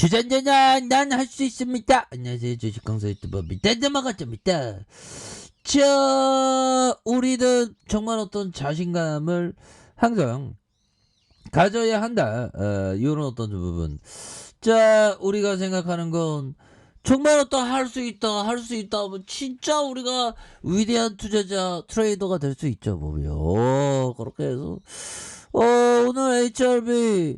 주전자는 난 할 수 있습니다. 안녕하세요. 주식강사 유튜버 밑단점마가입니다. 우리는 정말 어떤 자신감을 항상 가져야 한다. 이런 어떤 부분. 우리가 생각하는 건 정말 어떤 할 수 있다 하면 진짜 우리가 위대한 투자자, 트레이더가 될 수 있죠, 보면. 그렇게 해서, 오늘 HRB,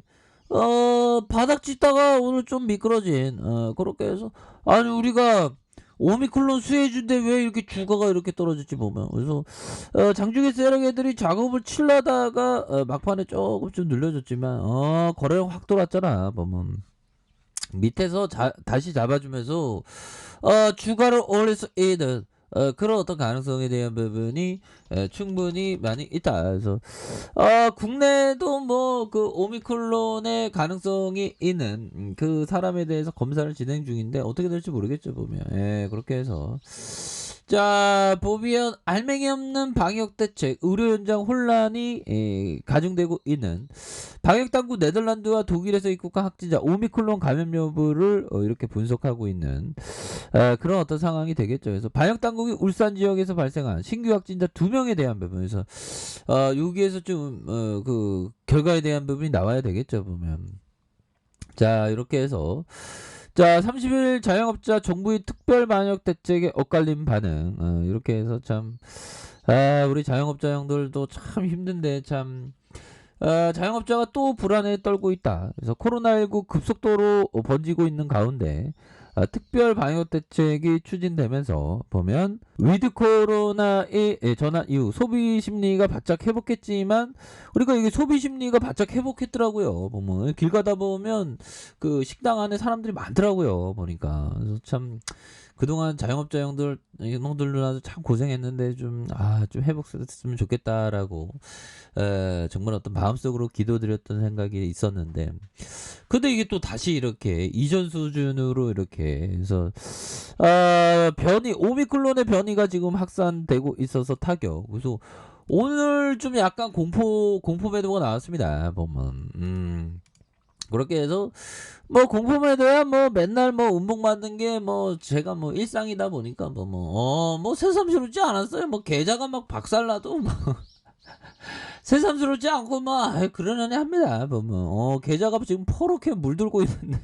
바닥 찍다가 오늘 좀 미끄러진, 그렇게 해서, 아니, 우리가 오미클론 수혜주인데 왜 이렇게 주가가 이렇게 떨어질지 보면. 그래서, 장중에 세력 애들이 작업을 칠라다가, 막판에 조금 좀 늘려줬지만, 거래량 확 돌았잖아, 보면. 밑에서 다시 잡아주면서 주가를 올릴 수 있는 그런 어떤 가능성에 대한 부분이 충분히 많이 있다. 그래서 국내도 뭐 그 오미클론의 가능성이 있는 그 사람에 대해서 검사를 진행 중인데 어떻게 될지 모르겠죠, 보면. 그렇게 해서 보면 알맹이 없는 방역대책, 의료 현장 혼란이 가중되고 있는 방역당국 네덜란드와 독일에서 입국한 확진자 오미클론 감염 여부를 이렇게 분석하고 있는 그런 어떤 상황이 되겠죠. 그래서 방역당국이 울산 지역에서 발생한 신규 확진자 2명에 대한 부분에서 여기에서 좀 그 결과에 대한 부분이 나와야 되겠죠, 보면. 이렇게 해서 30일 자영업자 정부의 특별 방역 대책에 엇갈린 반응. 이렇게 해서 우리 자영업자 형들도 참 힘든데 자영업자가 또 불안에 떨고 있다. 그래서 코로나19 급속도로 번지고 있는 가운데 특별 방역 대책이 추진되면서 보면 위드 코로나의 전환 이후 소비 심리가 바짝 회복했지만 우리가 이게 소비 심리가 바짝 회복했더라고요. 보면 길 가다 보면 그 식당 안에 사람들이 많더라고요. 보니까 그래서 참 그동안 자영업자 형들도 참 고생했는데 좀 회복됐으면 좋겠다라고 정말 어떤 마음속으로 기도드렸던 생각이 있었는데 근데 이게 또 다시 이렇게 이전 수준으로 이렇게 해서 오미클론의 변이가 지금 확산되고 있어서 타격. 그래서 오늘 좀 약간 공포 매도가 나왔습니다. 보면 그렇게 해서 뭐 공포 매도야 뭐 맨날 뭐 운봉 받는 게 뭐 제가 뭐 일상이다 보니까 뭐 새삼스럽지 않았어요. 뭐 계좌가 막 박살나도 뭐 새삼스럽지 않고 막 그러려니 합니다. 보면 계좌가 지금 포렇게 물들고 있는데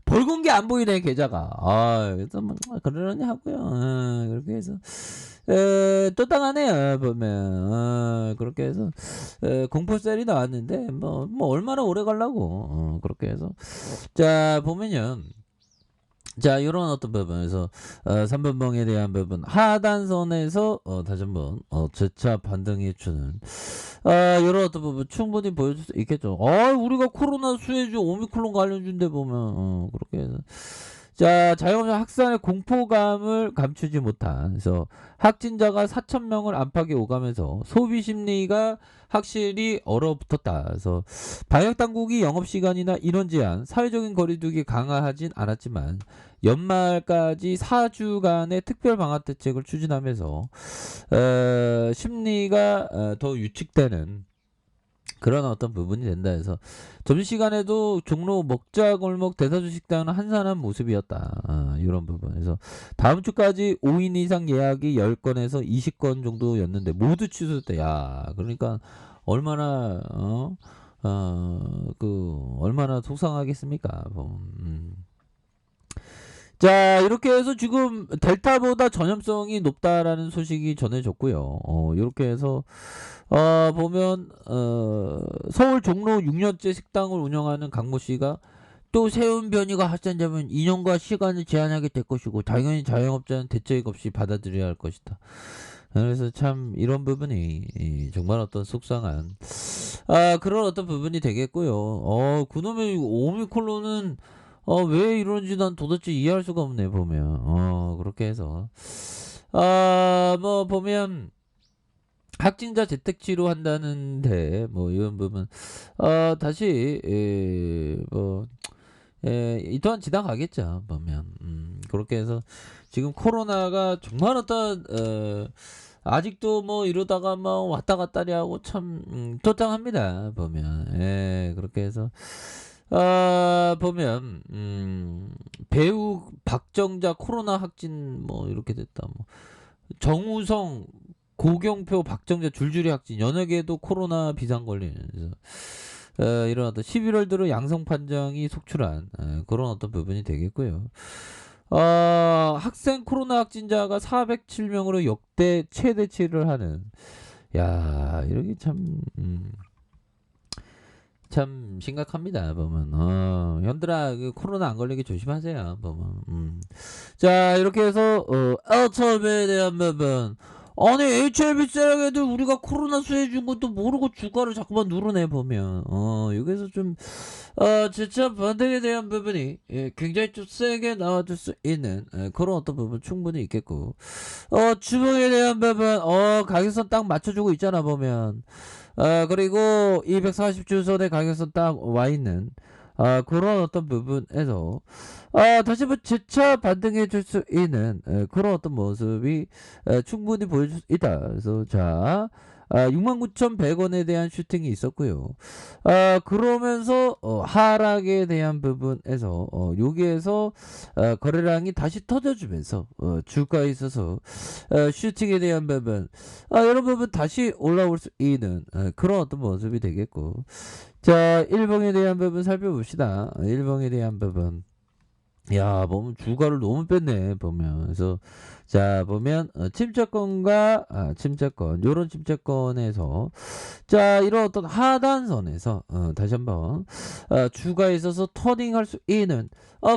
벌건 게 안 보이네, 계좌가. 그래서 뭐 그러려니 하고요. 그렇게 해서 또 당하네요, 보면. 그렇게 해서 공포셀이 나왔는데 뭐 얼마나 오래 가려고. 그렇게 해서 보면요. 이런 어떤 부분에서 3번봉에 대한 부분 하단선에서 다시 한번 재차 반등해 주는 이런 어떤 부분 충분히 보여줄 수 있겠죠. 우리가 코로나 수혜주 오미클론 관련주인데 보면 그렇게 해서 자영업자 확산의 공포감을 감추지 못한 그래서 확진자가 4,000명을 안팎에 오가면서 소비 심리가 확실히 얼어붙었다. 그래서 방역당국이 영업시간이나 인원 제한, 사회적인 거리두기 강화하진 않았지만 연말까지 4주간의 특별 방역 대책을 추진하면서 심리가 더 유축되는 그런 어떤 부분이 된다 해서 점심시간에도 종로 먹자골목 대사주식당은 한산한 모습이었다. 이런 부분에서 다음 주까지 5인 이상 예약이 10건에서 20건 정도였는데 모두 취소됐다. 그러니까 얼마나 얼마나 속상하겠습니까. 이렇게 해서 지금 델타보다 전염성이 높다라는 소식이 전해졌고요. 이렇게 해서 보면 서울 종로 6년째 식당을 운영하는 강모 씨가 또 새로운 변이가 확산되면 인원과 시간을 제한하게 될 것이고 당연히 자영업자는 대책 없이 받아들여야 할 것이다. 그래서 참 이런 부분이 정말 어떤 속상한 그런 어떤 부분이 되겠고요. 그놈의 오미클론은 왜 이런지 난 도대체 이해할 수가 없네, 보면. 그렇게 해서 뭐 보면 확진자 재택 치료한다는데 뭐 이런 부분 다시 이 또한 지나가겠죠, 보면. 그렇게 해서 지금 코로나가 정말 어떤 아직도 뭐 이러다가 뭐 왔다 갔다리 하고 참 토탕합니다, 보면. 그렇게 해서 보면 배우 박정자 코로나 확진 뭐 이렇게 됐다. 뭐 정우성, 고경표, 박정자 줄줄이 확진. 연예계도 코로나 비상 걸리는. 그래서 이런 어떤 11월 들어 양성 판정이 속출한 그런 어떤 부분이 되겠고요. 학생 코로나 확진자가 407명으로 역대 최대치를 하는. 야, 이렇게 참 심각합니다. 보면 현들아 그 코로나 안 걸리게 조심하세요. 보면 자 이렇게 해서 HIV에 대한 부분. 아니 HIV 세력애들 우리가 코로나 수혜준 것도 모르고 주가를 자꾸만 누르네 보면 여기서 좀 재차 반등에 대한 부분이 굉장히 좀 세게 나와줄 수 있는 그런 어떤 부분 충분히 있겠고 주봉에 대한 부분 가격선 딱 맞춰주고 있잖아 보면 그리고 240주선의 가격선 딱 와있는 그런 어떤 부분에서 다시 한번 재차 반등해 줄 수 있는 그런 어떤 모습이 충분히 보여줄 수 있다. 그래서 자 69,100원에 대한 슈팅이 있었고요. 그러면서 하락에 대한 부분에서 여기에서 거래량이 다시 터져주면서 주가에 있어서 슈팅에 대한 부분 이런 부분 다시 올라올 수 있는 그런 어떤 모습이 되겠고 자 일봉에 대한 부분 살펴봅시다. 일봉에 대한 부분 야 보면 주가를 너무 뺐네 보면. 그래서 자 보면 침체권과 침체권 요런 침체권에서 자 이런 어떤 하단선에서 다시 한번 주가에 있어서 터닝할 수 있는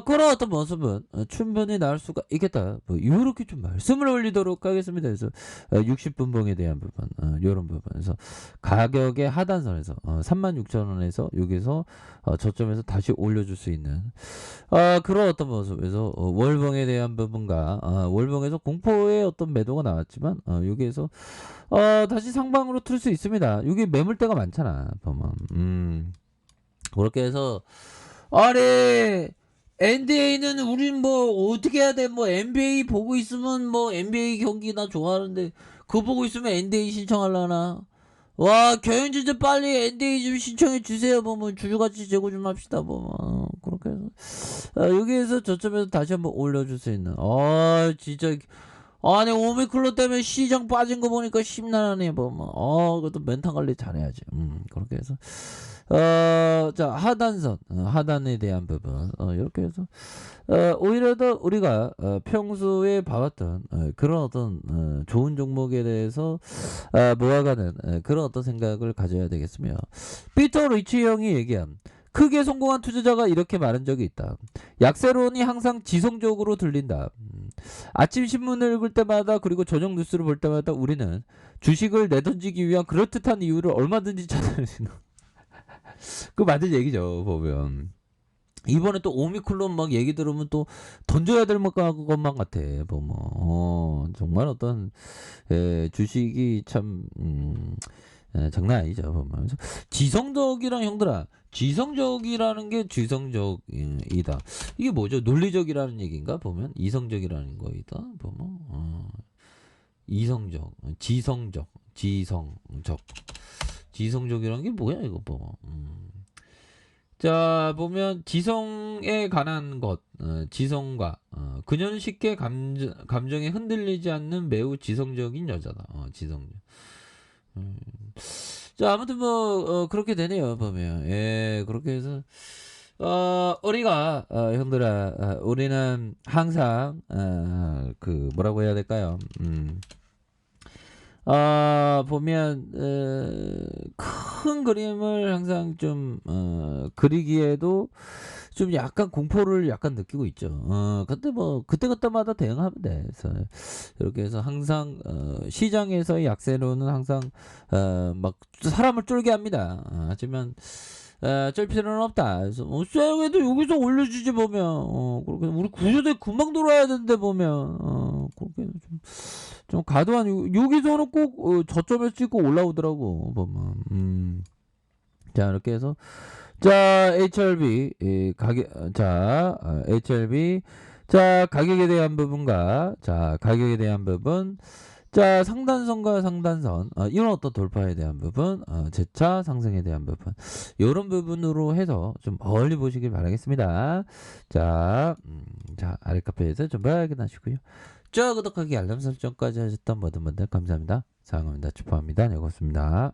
그런 어떤 모습은 충분히 나올 수가 있겠다. 뭐 이렇게 좀 말씀을 올리도록 하겠습니다. 그래서 60분봉에 대한 부분 요런 부분에서 가격의 하단선에서 36,000원에서 여기서 저점에서 다시 올려줄 수 있는 그런 어떤 모습에서 월봉에 대한 부분과 월봉에서 공포의 어떤 매도가 나왔지만 여기에서 다시 상방으로 틀 수 있습니다. 여기 매물대가 많잖아 보면 그렇게 해서 아니 NDA는 우린 뭐 어떻게 해야 돼? 뭐 NBA 보고 있으면 뭐 NBA 경기나 좋아하는데 그거 보고 있으면 NDA 신청하려나? 와 경영진 좀 빨리 NDA 좀 신청해 주세요. 뭐 주주가치 제고 좀 합시다. 뭐 그렇게 해서 여기에서 저점에서 다시 한번 올려줄 수 있는 진짜 아니 오미클론 때문에 시장 빠진 거 보니까 심란하네 보면 그것도 멘탈 관리 잘해야지. 그렇게 해서 자 하단선 하단에 대한 부분 이렇게 해서 오히려 더 우리가 평소에 봐왔던 그런 어떤 좋은 종목에 대해서 모아가는 그런 어떤 생각을 가져야 되겠으며 피터 리치 형이 얘기한 크게 성공한 투자자가 이렇게 말한 적이 있다. 약세론이 항상 지성적으로 들린다. 아침 신문을 읽을 때마다 그리고 저녁 뉴스를 볼 때마다 우리는 주식을 내던지기 위한 그럴듯한 이유를 얼마든지 찾아낼 수 있는 그 맞는 얘기죠 보면. 이번에 또 오미클론 막 얘기 들으면 또 던져야 될 것만 같아 보면. 정말 어떤 주식이 참 장난 아니죠 보면. 지성적이랑 형들아 지성적이라는 게 지성적이다. 이게 뭐죠? 논리적이라는 얘기인가 보면 이성적이라는 거이다 보면. 이성적, 지성적, 지성적이라는 게 뭐야 이거 보면. 자 보면 지성에 관한 것 지성과 그녀는 쉽게 감정에 흔들리지 않는 매우 지성적인 여자다. 지성적. 자 아무튼 뭐 그렇게 되네요 보면. 그렇게 해서 우리가 형들아 우리는 항상 그 뭐라고 해야 될까요? 보면 큰 그림을 항상 좀 그리기에도 좀 약간 공포를 약간 느끼고 있죠. 근데 뭐 그때그때마다 대응하면 돼. 그래서 이렇게 해서 항상 시장에서의 약세로는 항상 막 사람을 쫄게 합니다. 하지만 쩔 필요는 없다. 그래서 쎄해도 여기서 올려주지 보면 그렇게 우리 구조대 금방 돌아야 되는데 보면 그렇게 좀 과도한 여기서는 꼭 저점에 찍고 올라오더라고 보면. 자 이렇게 해서 자 HRB HRB 자 가격에 대한 부분과 자 가격에 대한 부분 자, 상단선과 상단선, 이런 어떤 돌파에 대한 부분, 재차 상승에 대한 부분, 요런 부분으로 해서 좀 멀리 보시길 바라겠습니다. 자, 자, 아래 카페에서 좀 확인하시고요. 자, 구독하기, 알람 설정까지 하셨던 모든 분들 감사합니다. 사랑합니다. 축하합니다. 네, 고맙습니다.